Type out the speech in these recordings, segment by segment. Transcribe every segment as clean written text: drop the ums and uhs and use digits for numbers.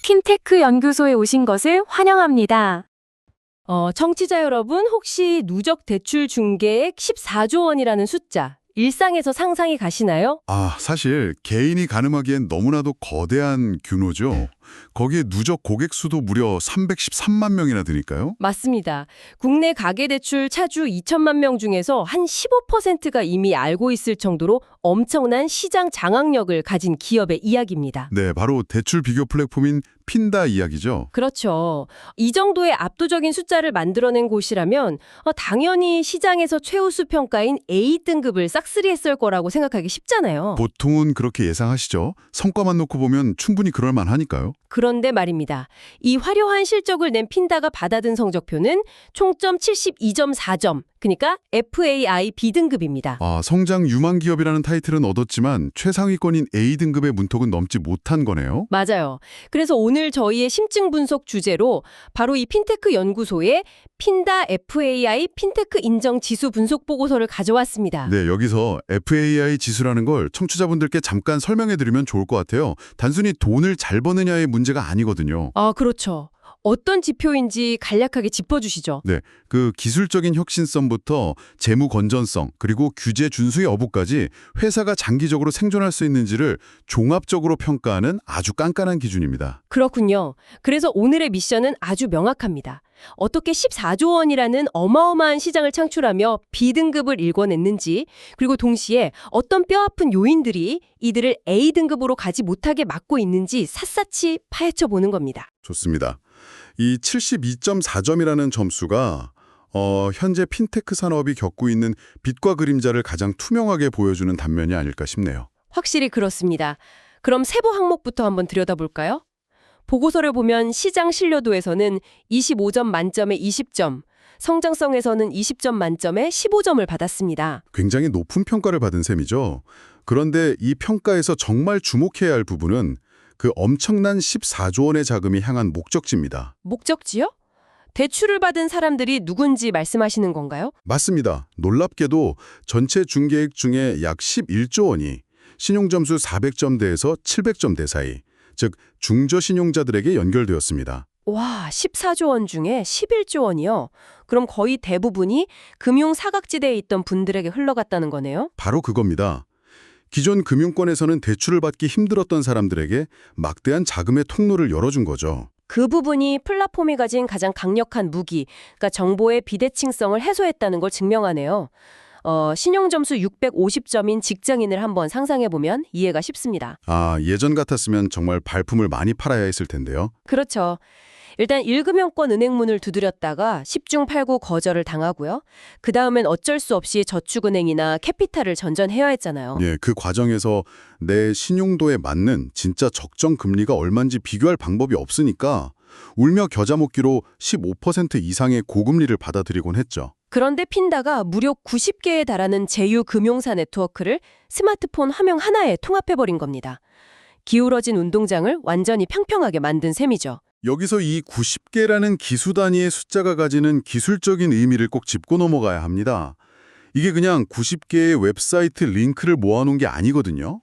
핀테크 연구소에 오신 것을 환영합니다. 청취자 여러분, 혹시 누적 대출 중개액 14조 원이라는 숫자, 일상에서 상상이 가시나요? 사실 개인이 가늠하기엔 너무나도 거대한 규모죠. 거기에 누적 고객 수도 무려 313만 명이나 되니까요. 맞습니다. 국내 가계대출 차주 2천만 명 중에서 한 15%가 이미 알고 있을 정도로 엄청난 시장 장악력을 가진 기업의 이야기입니다. 네, 바로 대출 비교 플랫폼인 핀다 이야기죠. 그렇죠. 이 정도의 압도적인 숫자를 만들어낸 곳이라면 당연히 시장에서 최우수 평가인 A등급을 싹쓸이했을 거라고 생각하기 쉽잖아요. 보통은 그렇게 예상하시죠. 성과만 놓고 보면 충분히 그럴 만하니까요. 그런데 말입니다. 이 화려한 실적을 낸 핀다가 받아든 성적표는 총점 72.4점, 그러니까 FAI B등급입니다. 성장 유망 기업이라는 타이틀은 얻었지만 최상위권인 A등급의 문턱은 넘지 못한 거네요. 맞아요. 그래서 오늘 저희의 심층 분석 주제로 바로 이 핀테크 연구소의 핀다 FAI 핀테크 인정 지수 분석 보고서를 가져왔습니다. 네, 여기서 FAI 지수라는 걸 청취자분들께 잠깐 설명해 드리면 좋을 것 같아요. 단순히 돈을 잘 버느냐의 문제가 아니거든요. 그렇죠. 어떤 지표인지 간략하게 짚어주시죠. 네, 그 기술적인 혁신성부터 재무 건전성, 그리고 규제 준수 여부까지 회사가 장기적으로 생존할 수 있는지를 종합적으로 평가하는 아주 깐깐한 기준입니다. 그렇군요. 그래서 오늘의 미션은 아주 명확합니다. 어떻게 14조 원이라는 어마어마한 시장을 창출하며 B등급을 일궈냈는지, 그리고 동시에 어떤 뼈아픈 요인들이 이들을 A등급으로 가지 못하게 막고 있는지 샅샅이 파헤쳐 보는 겁니다. 좋습니다. 이 72.4점이라는 점수가 현재 핀테크 산업이 겪고 있는 빛과 그림자를 가장 투명하게 보여주는 단면이 아닐까 싶네요. 확실히 그렇습니다. 그럼 세부 항목부터 한번 들여다볼까요? 보고서를 보면 시장 신뢰도에서는 25점 만점에 20점, 성장성에서는 20점 만점에 15점을 받았습니다. 굉장히 높은 평가를 받은 셈이죠. 그런데 이 평가에서 정말 주목해야 할 부분은 그 엄청난 14조 원의 자금이 향한 목적지입니다. 목적지요? 대출을 받은 사람들이 누군지 말씀하시는 건가요? 맞습니다. 놀랍게도 전체 중개액 중에 약 11조 원이 신용점수 400점대에서 700점대 사이, 즉 중저신용자들에게 연결되었습니다. 와, 14조 원 중에 11조 원이요? 그럼 거의 대부분이 금융 사각지대에 있던 분들에게 흘러갔다는 거네요? 바로 그겁니다. 기존 금융권에서는 대출을 받기 힘들었던 사람들에게 막대한 자금의 통로를 열어준 거죠. 그 부분이 플랫폼이 가진 가장 강력한 무기, 그러니까 정보의 비대칭성을 해소했다는 걸 증명하네요. 신용점수 650점인 직장인을 한번 상상해보면 이해가 쉽습니다. 예전 같았으면 정말 발품을 많이 팔아야 했을 텐데요. 그렇죠. 일단 1금융권 은행문을 두드렸다가 10중 8구 거절을 당하고요. 그 다음엔 어쩔 수 없이 저축은행이나 캐피탈을 전전해야 했잖아요. 예, 그 과정에서 내 신용도에 맞는 진짜 적정 금리가 얼마인지 비교할 방법이 없으니까 울며 겨자 먹기로 15% 이상의 고금리를 받아들이곤 했죠. 그런데 핀다가 무려 90개에 달하는 제휴 금융사 네트워크를 스마트폰 화면 하나에 통합해버린 겁니다. 기울어진 운동장을 완전히 평평하게 만든 셈이죠. 여기서 이 90개라는 기수 단위의 숫자가 가지는 기술적인 의미를 꼭 짚고 넘어가야 합니다. 이게 그냥 90개의 웹사이트 링크를 모아놓은 게 아니거든요.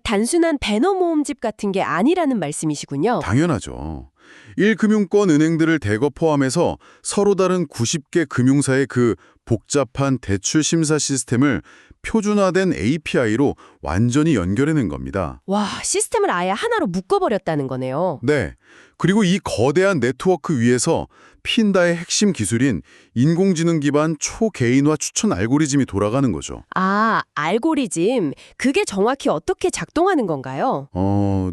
단순한 배너 모음집 같은 게 아니라는 말씀이시군요. 당연하죠. 1금융권 은행들을 대거 포함해서 서로 다른 90개 금융사의 그 복잡한 대출 심사 시스템을 표준화된 API로 완전히 연결해낸 겁니다. 와, 시스템을 아예 하나로 묶어버렸다는 거네요. 네. 그리고 이 거대한 네트워크 위에서 핀다의 핵심 기술인 인공지능 기반 초개인화 추천 알고리즘이 돌아가는 거죠. 알고리즘. 그게 정확히 어떻게 작동하는 건가요?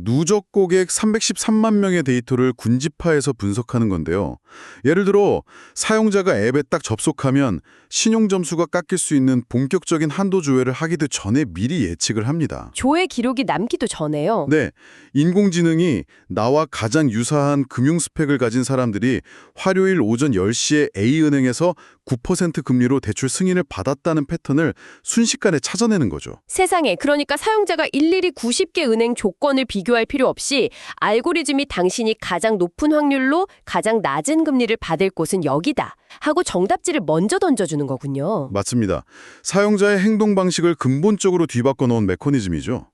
누적 고객 313만 명의 데이터를 군집화해서 분석하는 건데요. 예를 들어 사용자가 앱에 딱 접속하면 신용점수가 깎일 수 있는 본격적인 한도 조회를 하기도 전에 미리 예측을 합니다. 조회 기록이 남기도 전에요. 네, 인공지능이 나와 가장 유사한 금융 스펙을 가진 사람들이 화요일 오전 10시에 A은행에서 9% 금리로 대출 승인을 받았다는 패턴을 순식간에 찾아내는 거죠. 세상에, 그러니까 사용자가 일일이 90개 은행 조건을 비교할 필요 없이 알고리즘이 당신이 가장 높은 확률로 가장 낮은 금리를 받을 곳은 여기다 하고 정답지를 먼저 던져주는 거군요. 맞습니다. 사용자의 행동 방식을 근본적으로 뒤바꿔 놓은 메커니즘이죠.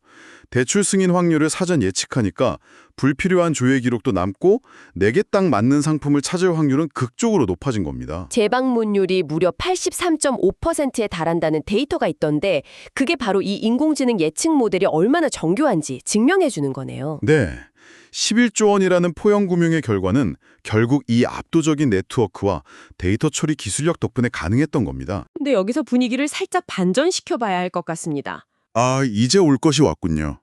대출 승인 확률을 사전 예측하니까 불필요한 조회 기록도 남고 내게 딱 맞는 상품을 찾을 확률은 극적으로 높아진 겁니다. 재방문율이 무려 83.5%에 달한다는 데이터가 있던데 그게 바로 이 인공지능 예측 모델이 얼마나 정교한지 증명해 주는 거네요. 네. 11조 원이라는 포용금융의 결과는 결국 이 압도적인 네트워크와 데이터 처리 기술력 덕분에 가능했던 겁니다. 근데 여기서 분위기를 살짝 반전시켜 봐야 할 것 같습니다. 아, 이제 올 것이 왔군요.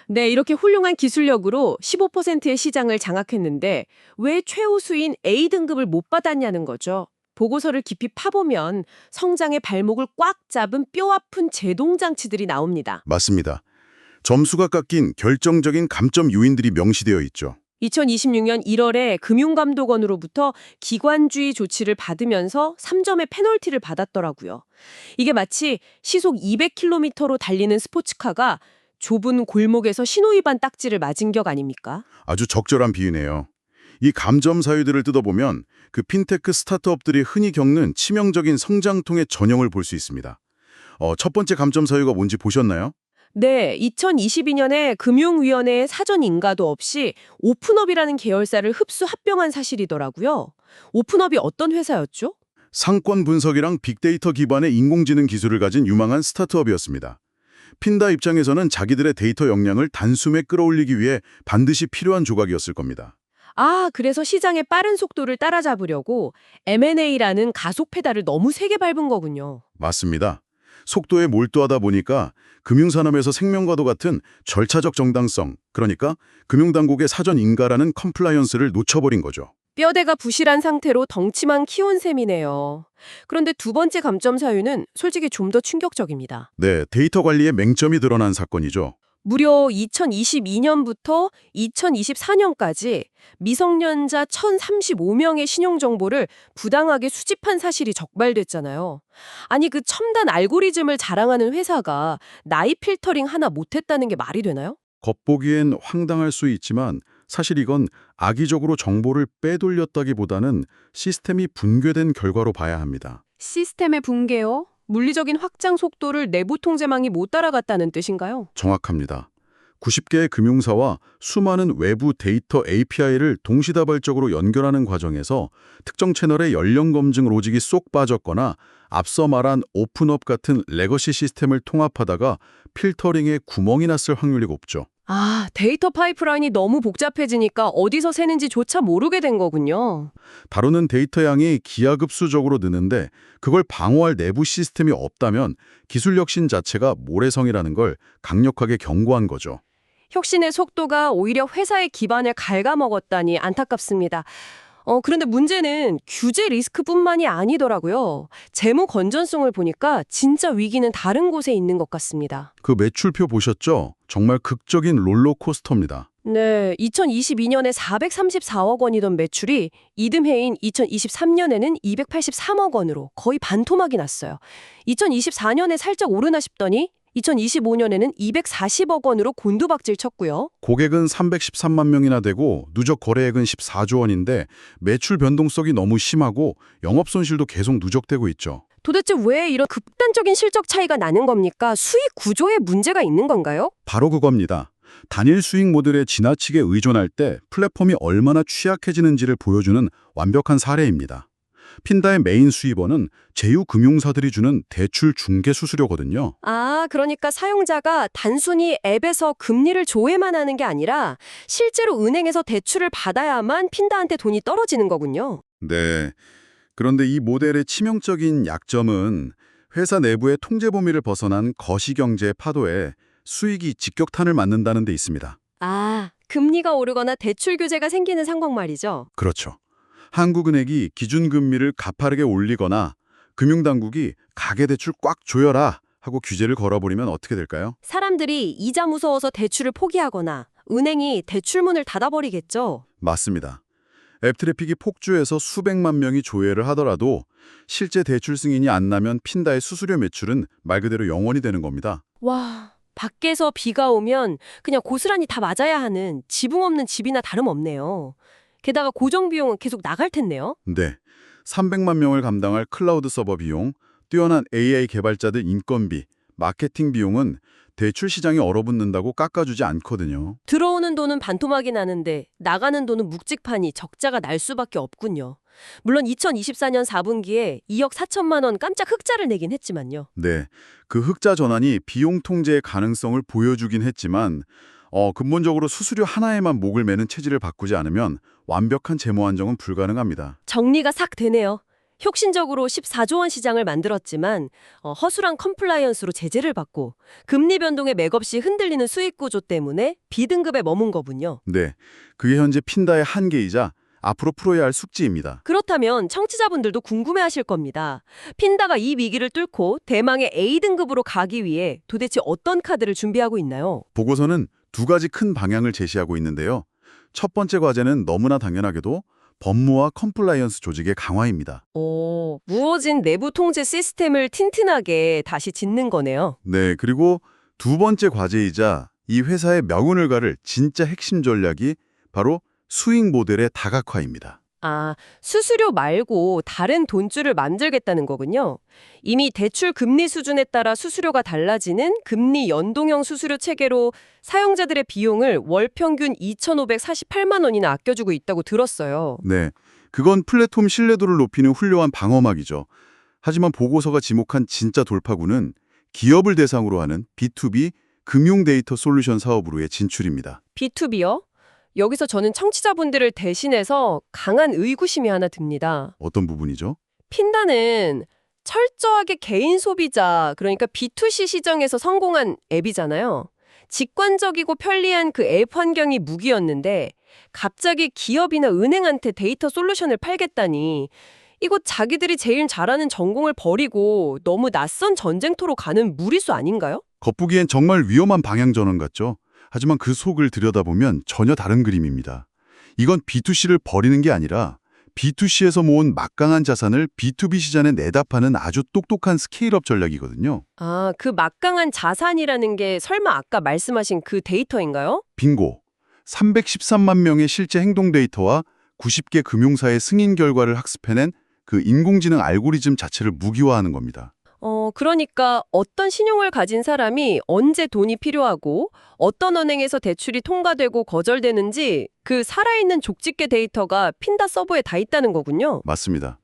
네, 이렇게 훌륭한 기술력으로 15%의 시장을 장악했는데 왜 최우수인 A등급을 못 받았냐는 거죠. 보고서를 깊이 파보면 성장의 발목을 꽉 잡은 뼈아픈 제동장치들이 나옵니다. 맞습니다. 점수가 깎인 결정적인 감점 요인들이 명시되어 있죠. 2026년 1월에 금융감독원으로부터 기관주의 조치를 받으면서 3점의 페널티를 받았더라고요. 이게 마치 시속 200km로 달리는 스포츠카가 좁은 골목에서 신호위반 딱지를 맞은 격 아닙니까? 아주 적절한 비유네요. 이 감점 사유들을 뜯어보면 그 핀테크 스타트업들이 흔히 겪는 치명적인 성장통의 전형을 볼 수 있습니다. 첫 번째 감점 사유가 뭔지 보셨나요? 네, 2022년에 금융위원회의 사전 인가도 없이 오픈업이라는 계열사를 흡수 합병한 사실이더라고요. 오픈업이 어떤 회사였죠? 상권 분석이랑 빅데이터 기반의 인공지능 기술을 가진 유망한 스타트업이었습니다. 핀다 입장에서는 자기들의 데이터 역량을 단숨에 끌어올리기 위해 반드시 필요한 조각이었을 겁니다. 아, 그래서 시장의 빠른 속도를 따라잡으려고 M&A라는 가속 페달을 너무 세게 밟은 거군요. 맞습니다. 속도에 몰두하다 보니까 금융산업에서 생명과도 같은 절차적 정당성, 그러니까 금융당국의 사전 인가라는 컴플라이언스를 놓쳐버린 거죠. 뼈대가 부실한 상태로 덩치만 키운 셈이네요. 그런데 두 번째 감점 사유는 솔직히 좀 더 충격적입니다. 네, 데이터 관리에 맹점이 드러난 사건이죠. 무려 2022년부터 2024년까지 미성년자 1,035명의 신용정보를 부당하게 수집한 사실이 적발됐잖아요. 아니 그 첨단 알고리즘을 자랑하는 회사가 나이 필터링 하나 못했다는 게 말이 되나요? 겉보기엔 황당할 수 있지만 사실 이건 악의적으로 정보를 빼돌렸다기보다는 시스템이 붕괴된 결과로 봐야 합니다. 시스템의 붕괴요? 물리적인 확장 속도를 내부 통제망이 못 따라갔다는 뜻인가요? 정확합니다. 90개의 금융사와 수많은 외부 데이터 API를 동시다발적으로 연결하는 과정에서 특정 채널의 연령 검증 로직이 쏙 빠졌거나 앞서 말한 오픈업 같은 레거시 시스템을 통합하다가 필터링에 구멍이 났을 확률이 높죠. 아, 데이터 파이프라인이 너무 복잡해지니까 어디서 새는지조차 모르게 된 거군요. 다루는 데이터 양이 기하급수적으로 느는데 그걸 방어할 내부 시스템이 없다면 기술 혁신 자체가 모래성이라는 걸 강력하게 경고한 거죠. 혁신의 속도가 오히려 회사의 기반을 갉아먹었다니 안타깝습니다. 그런데 문제는 규제 리스크뿐만이 아니더라고요. 재무 건전성을 보니까 진짜 위기는 다른 곳에 있는 것 같습니다. 그 매출표 보셨죠? 정말 극적인 롤러코스터입니다. 네, 2022년에 434억 원이던 매출이 이듬해인 2023년에는 283억 원으로 거의 반토막이 났어요. 2024년에 살짝 오르나 싶더니 2025년에는 240억 원으로 곤두박질 쳤고요. 고객은 313만 명이나 되고 누적 거래액은 14조 원인데 매출 변동성이 너무 심하고 영업 손실도 계속 누적되고 있죠. 도대체 왜 이런 극단적인 실적 차이가 나는 겁니까? 수익 구조에 문제가 있는 건가요? 바로 그겁니다. 단일 수익 모델에 지나치게 의존할 때 플랫폼이 얼마나 취약해지는지를 보여주는 완벽한 사례입니다. 핀다의 메인 수입원은 제휴금융사들이 주는 대출 중개 수수료거든요. 아, 그러니까 사용자가 단순히 앱에서 금리를 조회만 하는 게 아니라 실제로 은행에서 대출을 받아야만 핀다한테 돈이 떨어지는 거군요. 네. 그런데 이 모델의 치명적인 약점은 회사 내부의 통제 범위를 벗어난 거시경제 파도에 수익이 직격탄을 맞는다는 데 있습니다. 아, 금리가 오르거나 대출 규제가 생기는 상황 말이죠. 그렇죠. 한국은행이 기준금리를 가파르게 올리거나 금융당국이 가계대출 꽉 조여라 하고 규제를 걸어버리면 어떻게 될까요? 사람들이 이자 무서워서 대출을 포기하거나 은행이 대출문을 닫아버리겠죠. 맞습니다. 앱 트래픽이 폭주해서 수백만 명이 조회를 하더라도 실제 대출 승인이 안 나면 핀다의 수수료 매출은 말 그대로 0원이 되는 겁니다. 와, 밖에서 비가 오면 그냥 고스란히 다 맞아야 하는 지붕 없는 집이나 다름없네요. 게다가 고정 비용은 계속 나갈 텐데요. 네, 300만 명을 감당할 클라우드 서버 비용, 뛰어난 AI 개발자들 인건비, 마케팅 비용은 대출 시장이 얼어붙는다고 깎아주지 않거든요. 들어오는 돈은 반토막이 나는데 나가는 돈은 묵직하니 적자가 날 수밖에 없군요. 물론 2024년 4분기에 2억 4천만 원 깜짝 흑자를 내긴 했지만요. 네, 그 흑자 전환이 비용 통제의 가능성을 보여주긴 했지만 근본적으로 수수료 하나에만 목을 매는 체질을 바꾸지 않으면 완벽한 재무 안정은 불가능합니다. 정리가 싹 되네요. 혁신적으로 14조 원 시장을 만들었지만 허술한 컴플라이언스로 제재를 받고 금리 변동에 맥없이 흔들리는 수익 구조 때문에 B등급에 머문 거군요. 네, 그게 현재 핀다의 한계이자 앞으로 풀어야 할 숙제입니다. 그렇다면 청취자분들도 궁금해하실 겁니다. 핀다가 이 위기를 뚫고 대망의 A등급으로 가기 위해 도대체 어떤 카드를 준비하고 있나요? 보고서는 두 가지 큰 방향을 제시하고 있는데요. 첫 번째 과제는 너무나 당연하게도 법무와 컴플라이언스 조직의 강화입니다. 무너진 내부 통제 시스템을 튼튼하게 다시 짓는 거네요. 네, 그리고 두 번째 과제이자 이 회사의 명운을 가를 진짜 핵심 전략이 바로 수익 모델의 다각화입니다. 수수료 말고 다른 돈줄을 만들겠다는 거군요. 이미 대출 금리 수준에 따라 수수료가 달라지는 금리 연동형 수수료 체계로 사용자들의 비용을 월 평균 2,548만 원이나 아껴주고 있다고 들었어요. 네, 그건 플랫폼 신뢰도를 높이는 훌륭한 방어막이죠. 하지만 보고서가 지목한 진짜 돌파구는 기업을 대상으로 하는 B2B 금융 데이터 솔루션 사업으로의 진출입니다. B2B요? 여기서 저는 청취자분들을 대신해서 강한 의구심이 하나 듭니다. 어떤 부분이죠? 핀다는 철저하게 개인 소비자, 그러니까 B2C 시장에서 성공한 앱이잖아요. 직관적이고 편리한 그 앱 환경이 무기였는데 갑자기 기업이나 은행한테 데이터 솔루션을 팔겠다니 이거 자기들이 제일 잘하는 전공을 버리고 너무 낯선 전쟁터로 가는 무리수 아닌가요? 겉보기엔 정말 위험한 방향 전환 같죠? 하지만 그 속을 들여다보면 전혀 다른 그림입니다. 이건 B2C를 버리는 게 아니라 B2C에서 모은 막강한 자산을 B2B 시장에 내다 파는 아주 똑똑한 스케일업 전략이거든요. 그 막강한 자산이라는 게 설마 아까 말씀하신 그 데이터인가요? 빙고! 313만 명의 실제 행동 데이터와 90개 금융사의 승인 결과를 학습해낸 그 인공지능 알고리즘 자체를 무기화하는 겁니다. 그러니까 어떤 신용을 가진 사람이 언제 돈이 필요하고 어떤 은행에서 대출이 통과되고 거절되는지 그 살아있는 족집게 데이터가 핀다 서버에 다 있다는 거군요. 맞습니다.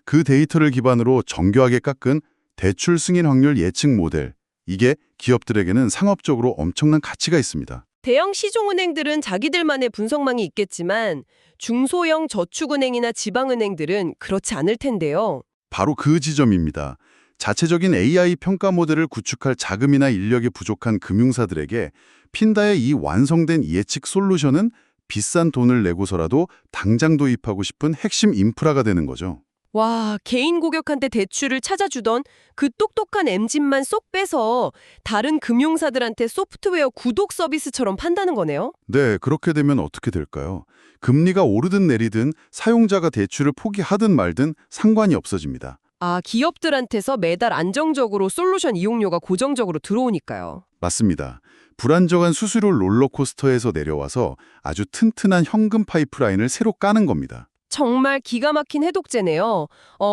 그 데이터를 기반으로 정교하게 깎은 대출 승인 확률 예측 모델. 이게 기업들에게는 상업적으로 엄청난 가치가 있습니다. 대형 시중은행들은 자기들만의 분석망이 있겠지만 중소형 저축은행이나 지방은행들은 그렇지 않을 텐데요. 바로 그 지점입니다. 자체적인 AI 평가 모델을 구축할 자금이나 인력이 부족한 금융사들에게 핀다의 이 완성된 예측 솔루션은 비싼 돈을 내고서라도 당장 도입하고 싶은 핵심 인프라가 되는 거죠. 와, 개인 고객한테 대출을 찾아주던 그 똑똑한 엔진만 쏙 빼서 다른 금융사들한테 소프트웨어 구독 서비스처럼 판다는 거네요. 네, 그렇게 되면 어떻게 될까요? 금리가 오르든 내리든 사용자가 대출을 포기하든 말든 상관이 없어집니다. 기업들한테서 매달 안정적으로 솔루션 이용료가 고정적으로 들어오니까요. 맞습니다. 불안정한 수수료 롤러코스터에서 내려와서 아주 튼튼한 현금 파이프라인을 새로 까는 겁니다. 정말 기가 막힌 해독제네요.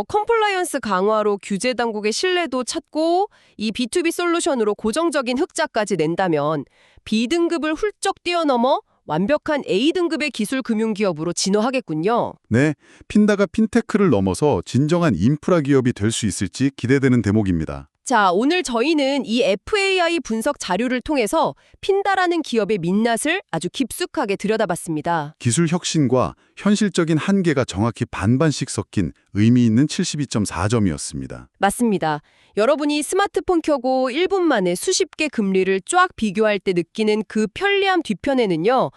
컴플라이언스 강화로 규제 당국의 신뢰도 찾고 이 B2B 솔루션으로 고정적인 흑자까지 낸다면 B등급을 훌쩍 뛰어넘어 완벽한 A등급의 기술 금융기업으로 진화하겠군요. 네, 핀다가 핀테크를 넘어서 진정한 인프라 기업이 될 수 있을지 기대되는 대목입니다. 자, 오늘 저희는 이 FAI 분석 자료를 통해서 핀다라는 기업의 민낯을 아주 깊숙하게 들여다봤습니다. 기술 혁신과 현실적인 한계가 정확히 반반씩 섞인 의미 있는 72.4점이었습니다. 맞습니다. 여러분이 스마트폰 켜고 1분 만에 수십 개 금리를 쫙 비교할 때 느끼는 그 편리함 뒤편에는요.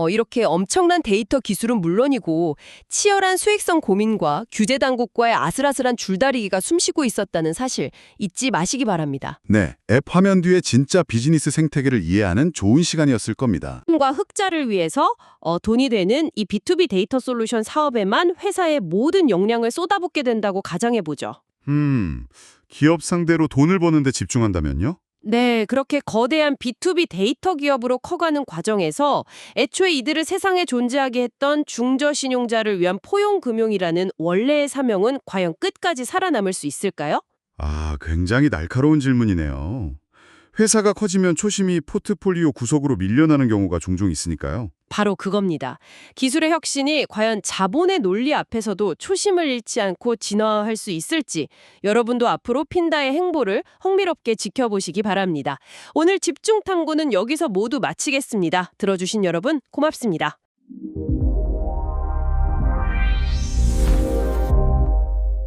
이렇게 엄청난 데이터 기술은 물론이고 치열한 수익성 고민과 규제 당국과의 아슬아슬한 줄다리기가 숨쉬고 있었다는 사실 잊지 마시기 바랍니다. 네, 앱 화면 뒤에 진짜 비즈니스 생태계를 이해하는 좋은 시간이었을 겁니다. 과 흑자를 위해서 돈이 되는 이 B2B 데이터 솔루션 사업에만 회사의 모든 역량을 쏟아붓게 된다고 가정해보죠. 기업 상대로 돈을 버는데 집중한다면요? 네, 그렇게 거대한 B2B 데이터 기업으로 커가는 과정에서 애초에 이들을 세상에 존재하게 했던 중저신용자를 위한 포용금융이라는 원래의 사명은 과연 끝까지 살아남을 수 있을까요? 굉장히 날카로운 질문이네요. 회사가 커지면 초심이 포트폴리오 구석으로 밀려나는 경우가 종종 있으니까요. 바로 그겁니다. 기술의 혁신이 과연 자본의 논리 앞에서도 초심을 잃지 않고 진화할 수 있을지 여러분도 앞으로 핀다의 행보를 흥미롭게 지켜보시기 바랍니다. 오늘 집중 탐구는 여기서 모두 마치겠습니다. 들어주신 여러분 고맙습니다.